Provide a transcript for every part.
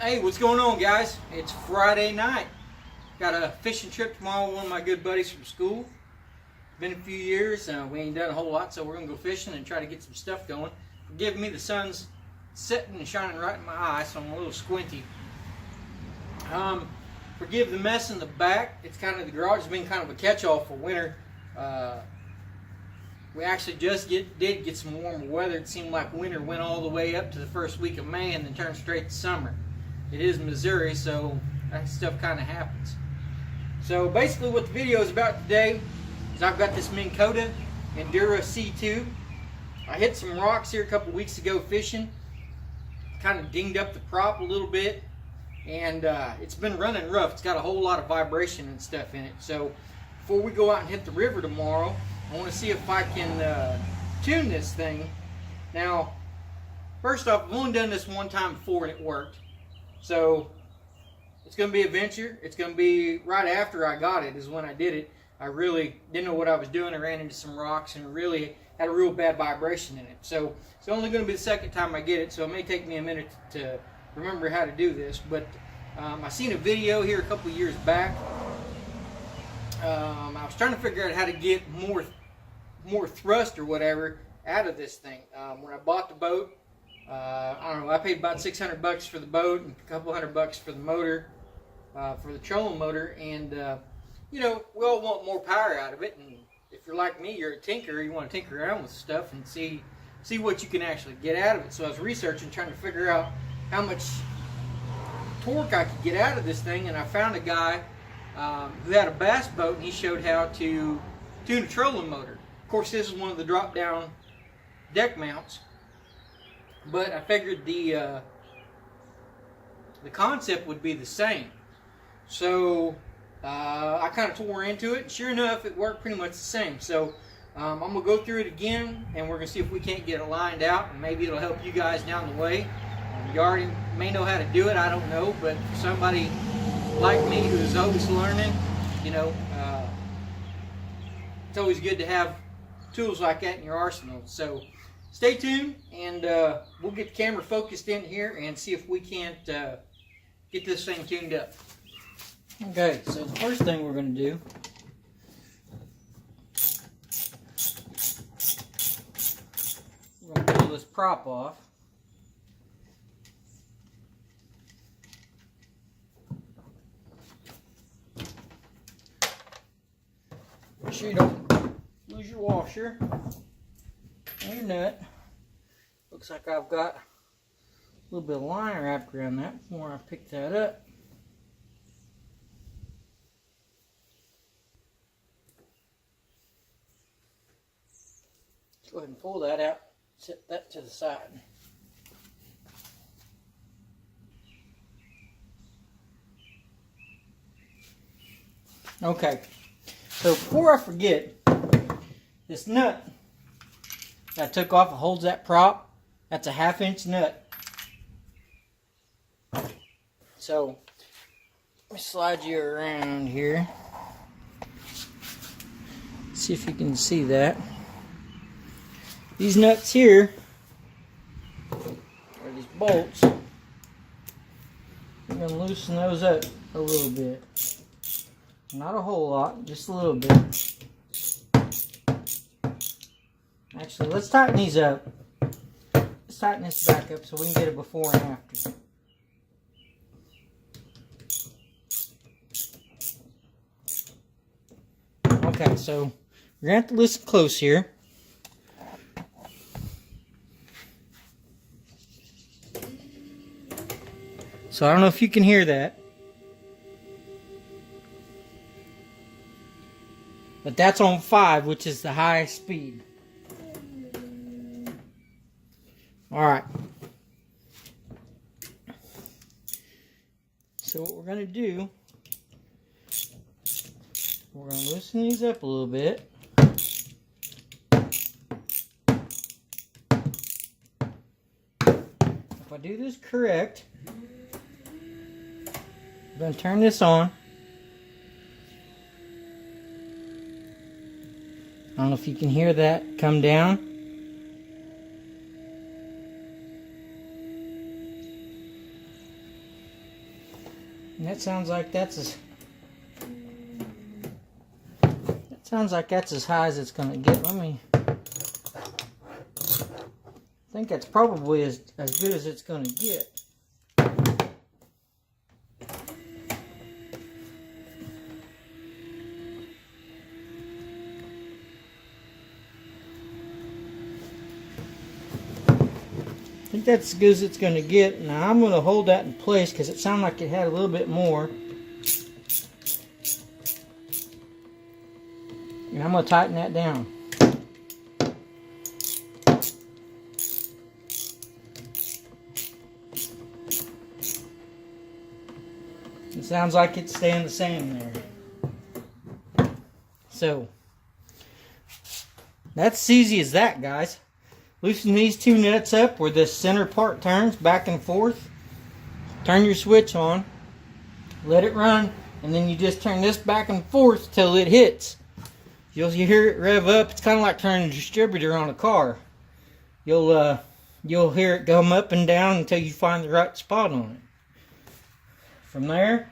Hey, what's going on, guys? It's Friday night. Got a fishing trip tomorrow with one of my good buddies from school. Been a few years, we ain't done a whole lot, so we're gonna go fishing and try to get some stuff going. Forgive me, the sun's setting and shining right in my eye, so I'm a little squinty. Forgive the mess in the back. It's kind of, the garage has been kind of a catch-all for winter. We actually just did get some warmer weather. It seemed like winter went all the way up to the first week of May and then turned straight to summer. It is Missouri, so that stuff kind of happens. So basically what the video is about today is I've got this Minn Kota Endura C2. I hit some rocks here a couple weeks ago fishing. Kind of dinged up the prop a little bit. And it's been running rough. It's got a whole lot of vibration and stuff in it. So before we go out and hit the river tomorrow, I want to see if I can tune this thing. Now, first off, I've only done this one time before and it worked. So it's going to be a venture. It's going to be right after I got it is when I did it. I really didn't know what I was doing. I ran into some rocks and really had a real bad vibration in it. So it's only going to be the second time I get it. So it may take me a minute to remember how to do this. But I seen a video here a couple years back. I was trying to figure out how to get more thrust or whatever out of this thing. When I bought the boat, I don't know, I paid about $600 for the boat and a couple $100 for the motor, for the trolling motor, and you know, we all want more power out of it. And if you're like me, you're a tinker, you want to tinker around with stuff and see what you can actually get out of it. So I was researching, trying to figure out how much torque I could get out of this thing, and I found a guy who had a bass boat, and he showed how to tune a trolling motor. Of course, this is one of the drop-down deck mounts. But I figured the concept would be the same. So I kind of tore into it. Sure enough, it worked pretty much the same. So I'm going to go through it again, and we're going to see if we can't get it lined out, and maybe it'll help you guys down the way. You already may know how to do it, I don't know, but for somebody like me who's always learning, you know, it's always good to have tools like that in your arsenal. So stay tuned, and we'll get the camera focused in here and see if we can't get this thing tuned up. Okay, so the first thing we're going to do, we're going to pull this prop off. Make sure you don't lose your washer and your nut. Looks like I've got a little bit of line wrapped around that before I pick that up. Let's go ahead and pull that out, set that to the side. Okay, so before I forget, this nut that I took off and holds that prop, that's a 1/2 inch nut. So let me slide you around here. See if you can see that. These nuts here, or these bolts, I'm going to loosen those up a little bit. Not a whole lot, just a little bit. Actually, let's tighten these up. Let's tighten this back up so we can get a before and after. Okay, so we're going to have to listen close here. So I don't know if you can hear that. But that's on 5, which is the highest speed. Alright. So what we're going to do, we're going to loosen these up a little bit. If I do this correct, I'm going to turn this on. I don't know if you can hear that come down. And that sounds like that's as high as it's going to get. Let me. I think that's probably as good as it's going to get. I think that's as good as it's going to get. Now I'm going to hold that in place because it sounded like it had a little bit more. And I'm going to tighten that down. It sounds like it's staying the same there. So, that's as easy as that, guys. Loosen these two nuts up where this center part turns back and forth. Turn your switch on. Let it run. And then you just turn this back and forth till it hits. You'll hear it rev up. It's kind of like turning a distributor on a car. You'll hear it come up and down until you find the right spot on it. From there,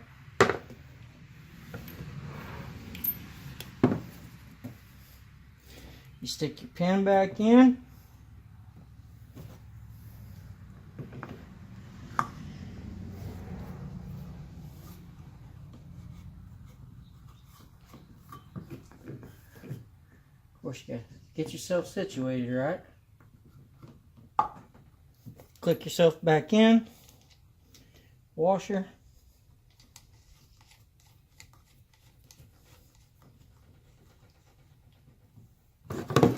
you stick your pin back in. Of course, you gotta get yourself situated, right? Click yourself back in. Washer.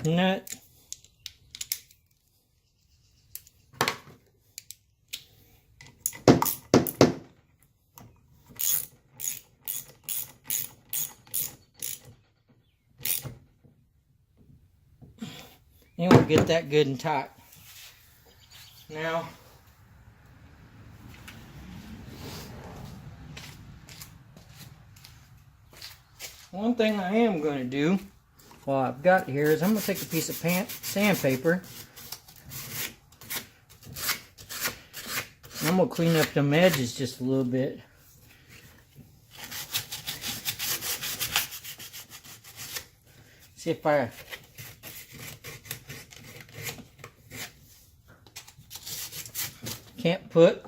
Nut. And we'll get that good and tight. Now, one thing I am going to do while I've got it here is I'm going to take a piece of sandpaper. And I'm going to clean up them edges just a little bit. See if I can't put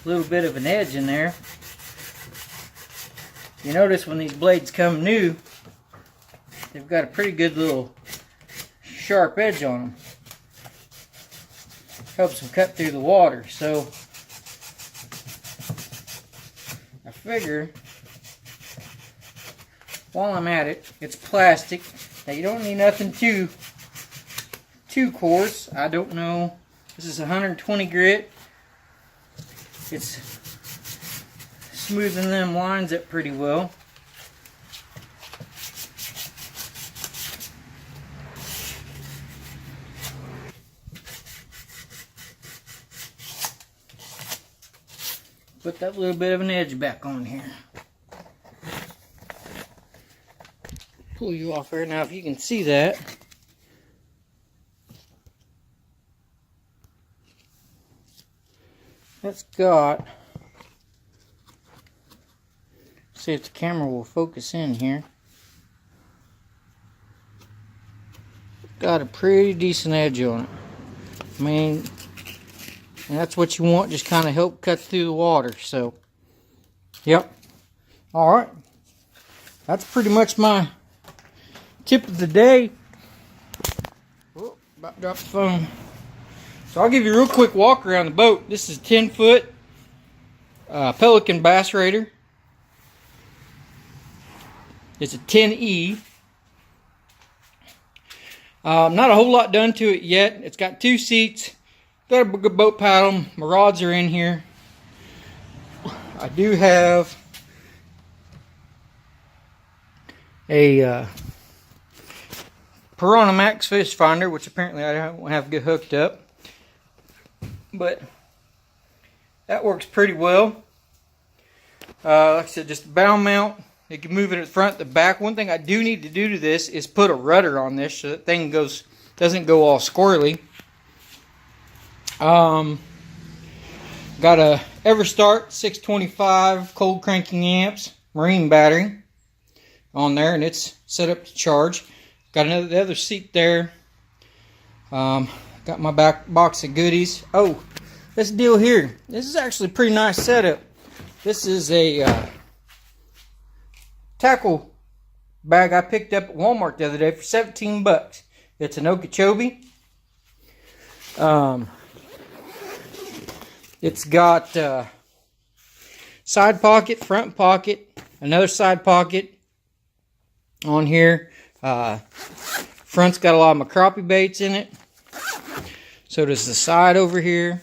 a little bit of an edge in there. You notice when these blades come new, they've got a pretty good little sharp edge on them. Helps them cut through the water. So I figure while I'm at it, it's plastic. Now you don't need nothing too coarse. I don't know. This is 120 grit. It's smoothing them lines up pretty well. Put that little bit of an edge back on here. Pull you off here. Now if you can see that, that's got, see if the camera will focus in here, got a pretty decent edge on it. I mean, and that's what you want, just kind of help cut through the water. So yep. Alright, that's pretty much my tip of the day. Oh, about to drop the phone. So I'll give you a real quick walk around the boat. This is a 10-foot Pelican Bass Raider. It's a 10E. Not a whole lot done to it yet. It's got 2 seats. Got a good boat paddle. My rods are in here. I do have a Piranha Max fish finder, which apparently I don't have good hooked up. But that works pretty well. Like I said, just a bow mount. You can move it in the front, the back. One thing I do need to do to this is put a rudder on this so that thing doesn't go all squirrely. Got a EverStart 625 cold cranking amps marine battery on there, and it's set up to charge. Got the other seat there. Got my back box of goodies. Oh, this deal here. This is actually a pretty nice setup. This is a tackle bag I picked up at Walmart the other day for 17 bucks. It's an Okeechobee. It's got side pocket, front pocket, another side pocket on here. Front's got a lot of my crappie baits in it. So does the side over here.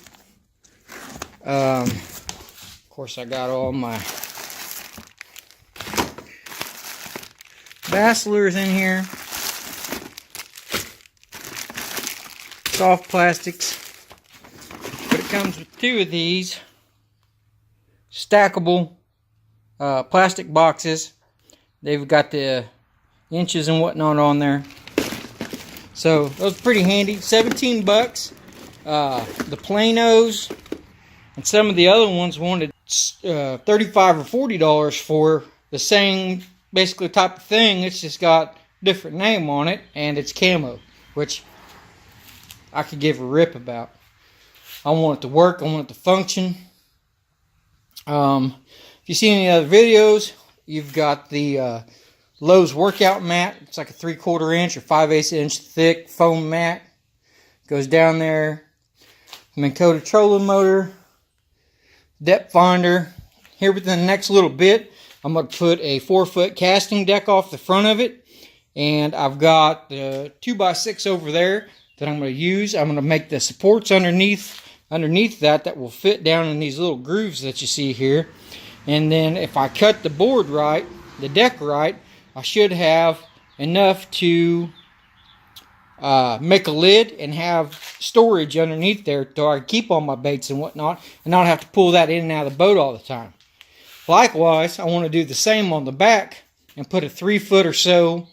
Of course, I got all my bass lures in here. Soft plastics. But it comes with two of these stackable plastic boxes. They've got the inches and whatnot on there. So those are pretty handy. 17 bucks. The Planos and some of the other ones wanted $35 or $40 for the same basically type of thing. It's just got a different name on it, and it's camo, which I could give a rip about. I want it to work. I want it to function. If you see any other videos, you've got the Lowe's workout mat. It's like a 3/4 inch or 5/8 inch thick foam mat. Goes down there. Minn Kota trolling motor, depth finder. Here within the next little bit, I'm going to put a 4-foot casting deck off the front of it. And I've got the 2x6 over there that I'm going to use. I'm going to make the supports underneath that will fit down in these little grooves that you see here. And then if I cut the board right, the deck right, I should have enough to make a lid and have storage underneath there so I can keep all my baits and whatnot and not have to pull that in and out of the boat all the time. Likewise, I want to do the same on the back and put a 3-foot or so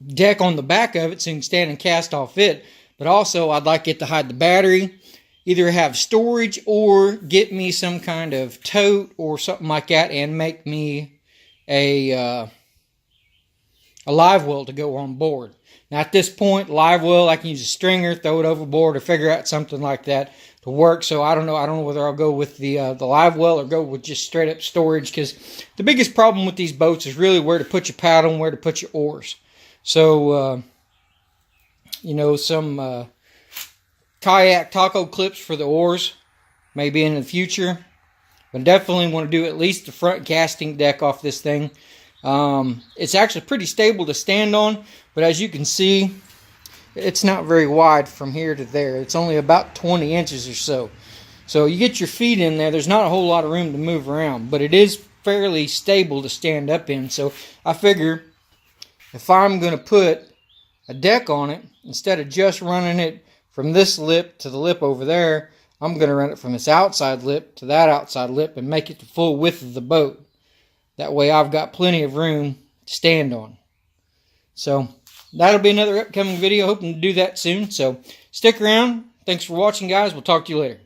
deck on the back of it so you can stand and cast off it. But also, I'd like it to hide the battery, either have storage or get me some kind of tote or something like that and make me a live well to go on board. Now at this point, live well, I can use a stringer, throw it overboard, or figure out something like that to work. So I don't know whether I'll go with the live well or go with just straight up storage, because the biggest problem with these boats is really where to put your paddle and where to put your oars. So some kayak taco clips for the oars maybe in the future, but definitely want to do at least the front casting deck off this thing. It's actually pretty stable to stand on, but as you can see, it's not very wide from here to there. It's only about 20 inches or so. So you get your feet in there, there's not a whole lot of room to move around, but it is fairly stable to stand up in. So I figure if I'm going to put a deck on it, instead of just running it from this lip to the lip over there, I'm going to run it from this outside lip to that outside lip and make it the full width of the boat. That way I've got plenty of room to stand on. So that'll be another upcoming video. Hoping to do that soon. So stick around. Thanks for watching, guys. We'll talk to you later.